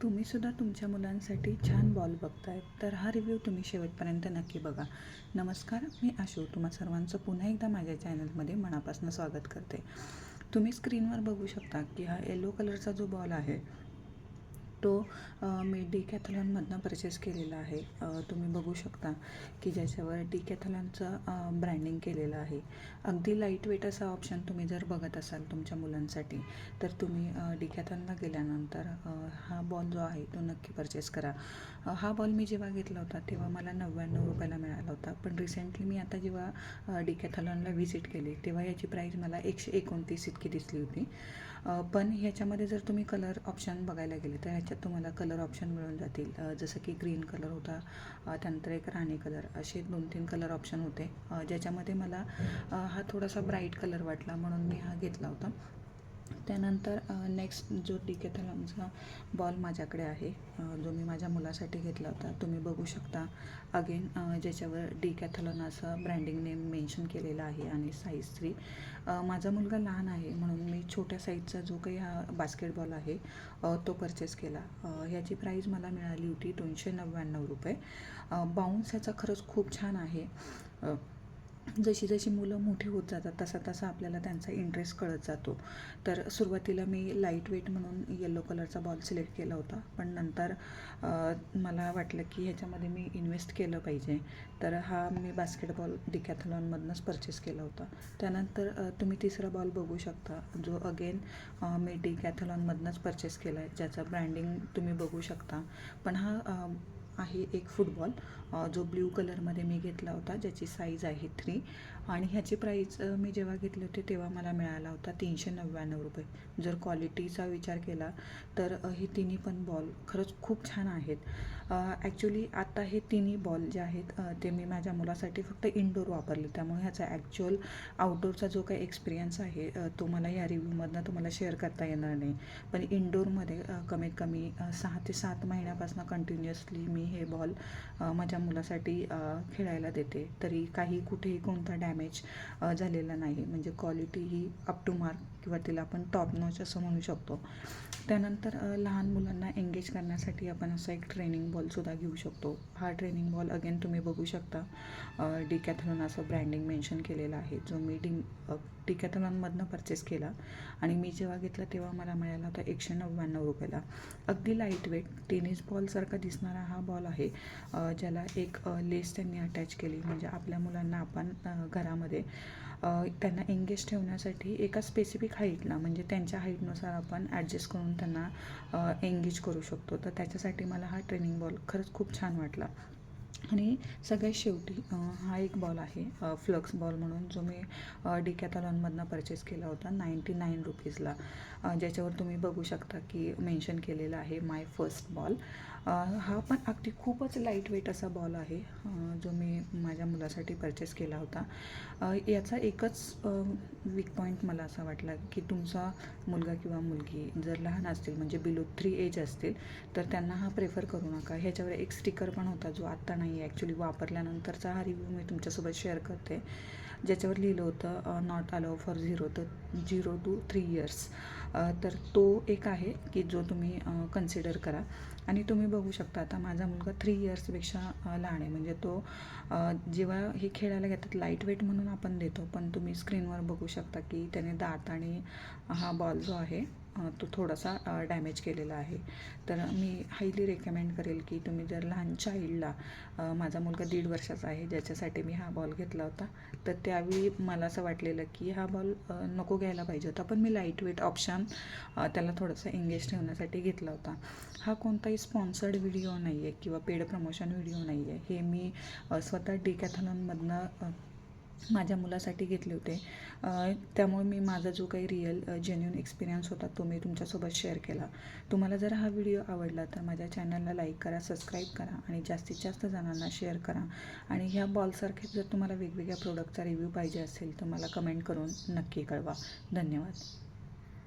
तुम्ही सुद्धा तुमच्या मुलांसाठी छान बॉल बघताय तर हा रिव्ह्यू तुम्ही शेवटपर्यंत नक्की बघा. नमस्कार, मी आशू तुम्हा सर्वांचं पुन्हा एकदा माझ्या चॅनलमध्ये मनापासून स्वागत करते. तुम्ही स्क्रीनवर बघू शकता की हा येलो कलरचा जो बॉल आहे तो मी डिकॅथलॉनमधनं परचेस केलेला आहे. तुम्ही बघू शकता की ज्याच्यावर डिकॅथलॉनचं ब्रँडिंग केलेलं आहे. अगदी लाईट वेट असा ऑप्शन तुम्ही जर बघत असाल तुमच्या मुलांसाठी तर तुम्ही डिकॅथलॉनला गेल्यानंतर हा बॉल जो आहे तो नक्की परचेस करा. हा बॉल मी जेव्हा घेतला होता तेव्हा मला 99 रुपयाला मिळाला होता, पण रिसेंटली मी आता जेव्हा डिकॅथलॉनला व्हिजिट केली तेव्हा याची प्राईस मला 129 इतकी दिसली होती. पण ह्याच्यामध्ये जर तुम्ही कलर ऑप्शन बघायला गेले तर ह्याच्यात तुम्हाला कलर ऑप्शन मिळून जातील. जसं की ग्रीन कलर होता, त्यानंतर एक राणी कलर, असे 2-3 कलर ऑप्शन होते. ज्याच्यामध्ये मला हा थोडासा ब्राईट कलर वाटला म्हणून मी हा घेतला होता. त्यानंतर नेक्स्ट जो डिकॅथलॉनचा बॉल माझ्याकडे आहे, जो मी माझ्या मुलासाठी घेतला होता, तुम्ही बघू शकता. अगेन ज्याच्यावर डिकॅथलॉन असं ब्रँडिंग नेम मेन्शन केलेलं आहे आणि साईज 3. माझा मुलगा लहान आहे म्हणून मी छोट्या साईजचा जो काही हा बास्केटबॉल आहे तो परचेस केला. ह्याची प्राईज मला मिळाली होती 299 रुपये. बाउन्स ह्याचा खरंच खूप छान आहे. जशी जशी मुलं मोठी होत जातात तसा तसा आपल्याला त्यांचा इंटरेस्ट कळत जातो. तर सुरुवातीला मी लाईट वेट म्हणून येलो कलरचा बॉल सिलेक्ट केला होता, पण नंतर मला वाटलं की ह्याच्यामध्ये मी इन्व्हेस्ट केलं पाहिजे, तर हा मी बास्केटबॉल डिकॅथलॉनमधूनच परचेस केला होता. त्यानंतर तुम्ही तिसरा बॉल बघू शकता, जो अगेन मी डिकॅथलॉनमधूनच परचेस केला आहे, ज्याचं ब्रँडिंग तुम्ही बघू शकता. पण हा आहे एक फुटबॉल जो ब्ल्यू कलरमध्ये मी घेतला होता, ज्याची साईज आहे 3 आणि ह्याची प्राईस मी जेव्हा घेतले होते तेव्हा मला मिळाला होता 399 रुपये. जर क्वालिटीचा विचार केला तर हे तिन्ही पण बॉल खरंच खूप छान आहेत. ॲक्च्युली आता हे तिन्ही बॉल जे आहेत ते मी माझ्या मुलासाठी फक्त इनडोअर वापरले, त्यामुळे ह्याचा ॲक्च्युअल आउटडोअरचा जो काही एक्सपिरियन्स आहे तो मला या रिव्ह्यूमधनं तुम्हाला शेअर करता येणार नाही. पण इनडोअरमध्ये कमीत कमी 6 ते 7 महिन्यापासून कंटिन्युअसली मी हे बॉल माझ्या मुलासाठी खेळायला देते, तरी काही कुठेही कोणता डॅमेज झालेला नाही. म्हणजे क्वालिटी ही अप टू मार्क किंवा तिला आपण टॉप नॉच असं म्हणू शकतो. त्यानंतर लहान मुलांना एंगेज करण्यासाठी आपण असा एक ट्रेनिंग बॉलसुद्धा घेऊ शकतो. हा ट्रेनिंग बॉल अगेन तुम्ही बघू शकता, डिकॅथलॉन असं ब्रँडिंग मेन्शन केलेलं आहे, जो मी डिकॅथलॉनमधनं परचेस केला आणि मी जेव्हा घेतला तेव्हा मला मिळाला होता 199 रुपयाला. अगदी लाईट वेट टेनिस बॉलसारखा दिसणारा हा बॉल आहे, ज्याला एक लेस त्यांनी अटॅच केली. म्हणजे आपल्या मुलांना आपण घरामध्ये त्यांना एंगेज ठेवण्यासाठी एका स्पेसिफिक हाईटला, म्हणजे त्यांच्या हाईटनुसार आपण ॲडजस्ट करून त्यांना एंगेज करू शकतो. तर त्याच्यासाठी मला हा ट्रेनिंग बॉल खरंच खूप छान वाटला. आणि सगळ्यात शेवटी हा एक बॉल आहे फ्लक्स बॉल म्हणून, जो मी डिकॅथलॉनमधनं परचेस केला होता 99 रुपीजला, ज्याच्यावर तुम्ही बघू शकता की मेन्शन केलेलं आहे माय फर्स्ट बॉल. हा पण अगदी खूपच लाईट वेट असा बॉल आहे, जो मी माझ्या मुलासाठी परचेस केला होता. याचा एकच वीक पॉईंट मला असा वाटला की तुमचा मुलगा किंवा मुलगी जर लहान असतील, म्हणजे बिलो 3 एज असतील, तर त्यांना हा प्रेफर करू नका. ह्याच्यावर एक स्टिकर पण होता जो आत्ता नाही आहे, ॲक्च्युली वापरल्यानंतरचा हा रिव्ह्यू मी तुमच्यासोबत शेअर करते, ज्याच्यावर लिहिलं होतं not allow for 0 to 3 years. तर तो एक आहे की जो तुम्ही कन्सिडर करा. आणि तुम्ही बघू शकता आता माझा मुलगा 3 इयर्सपेक्षा लहान आहे, म्हणजे तो जेव्हा हे खेळायला घेतात लाईट वेट म्हणून आपण देतो, पण तुम्ही स्क्रीनवर बघू शकता की त्याने दात आणि हा बॉल जो आहे तो थोडासा डॅमेज केलेला आहे. तर मी हायली रेकमेंड करेल की तुम्ही जर लहान चाइल्डला, माझा मुलगा 1.5 वर्षाचा आहे ज्याच्यासाठी मी हा बॉल घेतला होता, तर त्यावेळी मला असं वाटलेलं की हा बॉल नको घ्यायला पाहिजे होता, पण मी लाईट वेट ऑप्शन त्याला थोडंसं एंगेज ठेवण्यासाठी घेतला होता. हा कोणताही स्पॉन्सर्ड व्हिडिओ नाही आहे किंवा पेड प्रमोशन व्हिडिओ नाही आहे. हे मी स्वतः डिकॅथलॉनमधनं माझ्या मुलासाठी घेतले होते, त्यामुळे मी माझा जो काही रिअल जेन्युइन एक्सपिरियन्स होता तो मी तुमच्यासोबत शेअर केला. तुम्हाला जर हा व्हिडिओ आवडला तर माझ्या चॅनलला लाईक करा, सबस्क्राईब करा आणि जास्तीत जास्त जणांना शेअर करा. आणि ह्या बॉलसारखे जर तुम्हाला वेगवेगळ्या प्रोडक्टचा रिव्ह्यू पाहिजे असेल तर मला कमेंट करून नक्की कळवा. धन्यवाद.